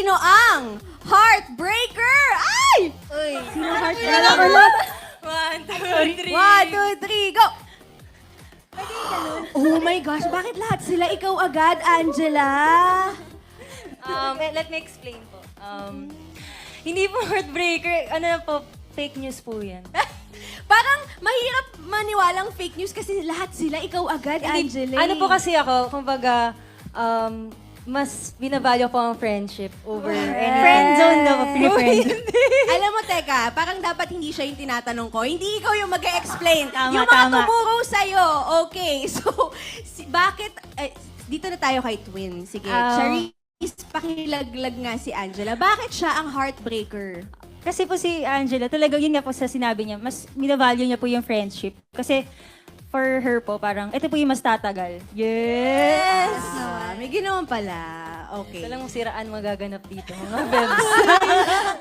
Sino ang heartbreaker? Ay! Uy. Sino heartbreaker? 1, 2, 3. 1, 2, 3, go! Oh my gosh, bakit lahat sila ikaw agad, Angela? Let me explain po. Hindi po heartbreaker. Ano na po, fake news po yan. Parang mahirap maniwalang fake news kasi lahat sila ikaw agad, Angela. Ano po kasi ako, kumbaga, mas binavalue ko ang friendship over any... Friend zone daw, friend. Alam mo, teka, parang dapat hindi siya yung tinatanong ko. Hindi ikaw yung mag-explain. Tama, Yung mga tama. tumuro sa'yo. Okay, so, bakit, dito na tayo kay Twin. Sige, Charisse, pakilaglag nga si Angela. Bakit siya ang heartbreaker? Kasi po si Angela, talaga yun nga po sa sinabi niya, mas minavalue niya po yung friendship. Kasi for her po, parang, ito po yung mas tatagal. Yes! May ginawan pala. Okay. Ito lang siraan magaganap dito, mga bebs.